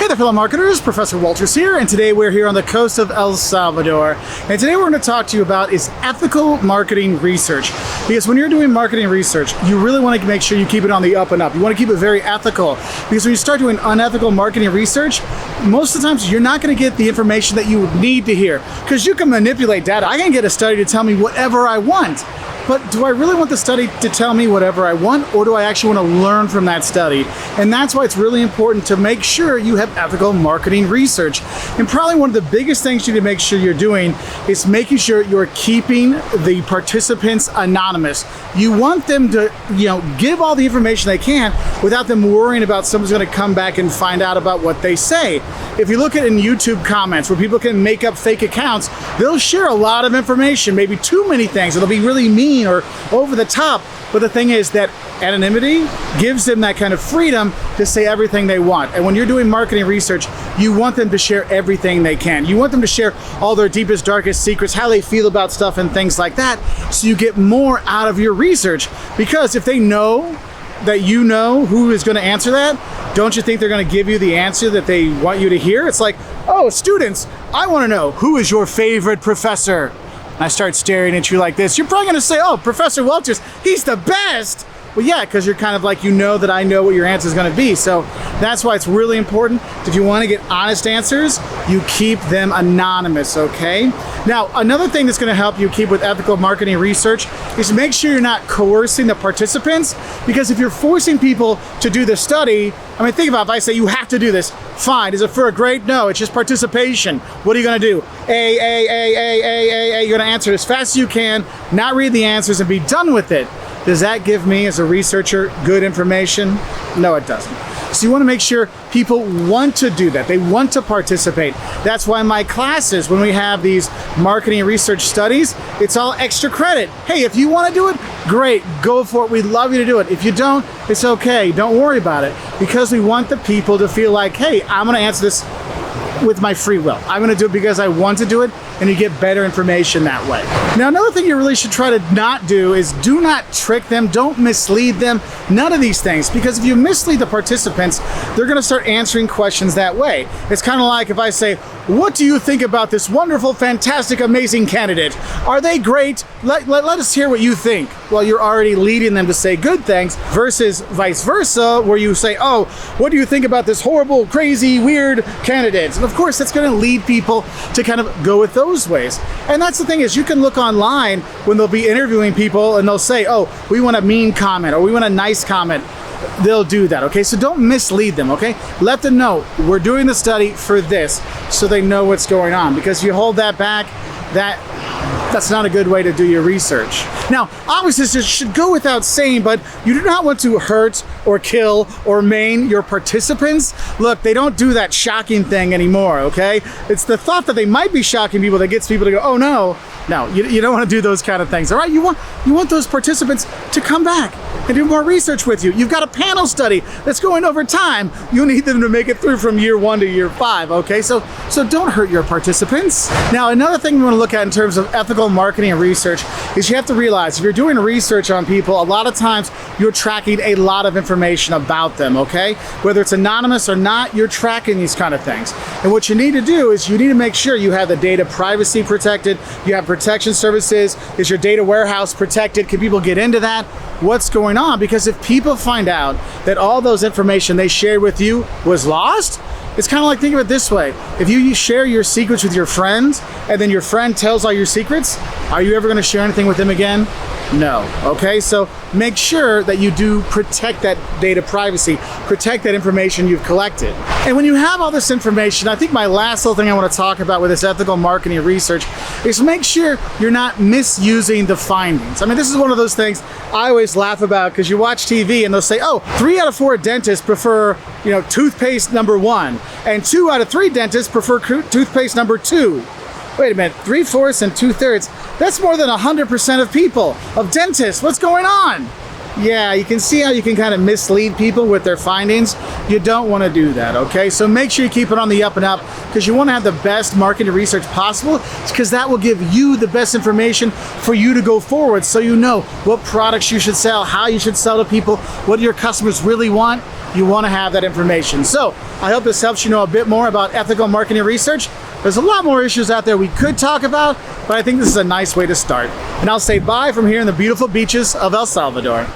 Hey there, fellow marketers, Professor Wolters here, and today we're here on the coast of El Salvador. And today we're going to talk to you about is ethical marketing research. Because when you're doing marketing research, you really want to make sure you keep it on the up and up. You want to keep it very ethical. Because when you start doing unethical marketing research, most of the times you're not going to get the information that you need to hear. Because you can manipulate data. I can get a study to tell me whatever I want. But do I really want the study to tell me whatever I want, or do I actually want to learn from that study? And that's why it's really important to make sure you have ethical marketing research. And probably one of the biggest things you need to make sure you're doing is making sure you're keeping the participants anonymous. You want them to, give all the information they can without them worrying about someone's going to come back and find out about what they say. If you look at in YouTube comments where people can make up fake accounts, they'll share a lot of information, maybe too many things. It'll be really mean or over the top. But the thing is that anonymity gives them that kind of freedom to say everything they want. And when you're doing marketing research, you want them to share everything they can. You want them to share all their deepest, darkest secrets, how they feel about stuff and things like that, so you get more out of your research. Because if they know that you know who is going to answer that, don't you think they're going to give you the answer that they want you to hear? It's like, oh, students, I want to know, who is your favorite professor? And I start staring at you like this. You're probably going to say, oh, Professor Wolters, he's the best. Well, yeah, because you're kind of like, that I know what your answer is going to be. So that's why it's really important. If you want to get honest answers, you keep them anonymous, okay? Now, another thing that's going to help you keep with ethical marketing research is make sure you're not coercing the participants, because if you're forcing people to do the study, think about it, if I say you have to do this, fine. Is it for a grade? No, it's just participation. What are you going to do? A. You're going to answer as fast as you can, not read the answers, and be done with it. Does that give me, as a researcher, good information? No, it doesn't. So you want to make sure people want to do that. They want to participate. That's why in my classes, when we have these marketing research studies, it's all extra credit. Hey, if you want to do it, great, go for it. We'd love you to do it. If you don't, it's okay. Don't worry about it. Because we want the people to feel like, hey, I'm going to answer this with my free will. I'm going to do it because I want to do it, and you get better information that way. Now, another thing you really should try to not do is do not trick them, don't mislead them, none of these things, because if you mislead the participants, they're going to start answering questions that way. It's kind of like if I say, what do you think about this wonderful, fantastic, amazing candidate? Are they great? Let us hear what you think. Well, you're already leading them to say good things, versus vice versa, where you say, oh, what do you think about this horrible, crazy, weird candidate? And of course, that's going to lead people to kind of go with those ways. And that's the thing, is you can look online when they'll be interviewing people and they'll say, oh, we want a mean comment or we want a nice comment. They'll do that, okay? So don't mislead them, okay? Let them know we're doing the study for this, so they know what's going on. Because if you hold that back, that's not a good way to do your research. Now, obviously this should go without saying, but you do not want to hurt or kill or maim your participants. Look, they don't do that shocking thing anymore, okay? It's the thought that they might be shocking people that gets people to go, oh no. No, you don't want to do those kind of things, all right? You want those participants to come back and do more research with you. You've got a panel study that's going over time. You need them to make it through from year 1 to year 5, okay? So don't hurt your participants. Now, another thing we want to look at in terms of ethical marketing and research is you have to realize if you're doing research on people, a lot of times you're tracking a lot of information about them, okay? Whether it's anonymous or not, you're tracking these kind of things. And what you need to do is you need to make sure you have the data privacy protected, you have protection services. Is your data warehouse protected? Can people get into that? What's going on? Because if people find out that all those information they shared with you was lost, it's kind of like, think of it this way. If you share your secrets with your friends and then your friend tells all your secrets, are you ever going to share anything with them again? No. Okay, so make sure that you do protect that data privacy, protect that information you've collected. And when you have all this information, I think my last little thing I want to talk about with this ethical marketing research is make sure you're not misusing the findings. This is one of those things I always laugh about, because you watch TV and they'll say, oh, 3 out of 4 dentists prefer, toothpaste number 1, and 2 out of 3 dentists prefer toothpaste number 2. Wait a minute, 3/4 and 2/3, that's more than 100% of people, of dentists. What's going on? Yeah, you can see how you can kind of mislead people with their findings. You don't want to do that, okay? So make sure you keep it on the up and up, because you want to have the best marketing research possible, because that will give you the best information for you to go forward, so you know what products you should sell, how you should sell to people, what your customers really want. You want to have that information. So I hope this helps you know a bit more about ethical marketing research. There's a lot more issues out there we could talk about, but I think this is a nice way to start. And I'll say bye from here in the beautiful beaches of El Salvador.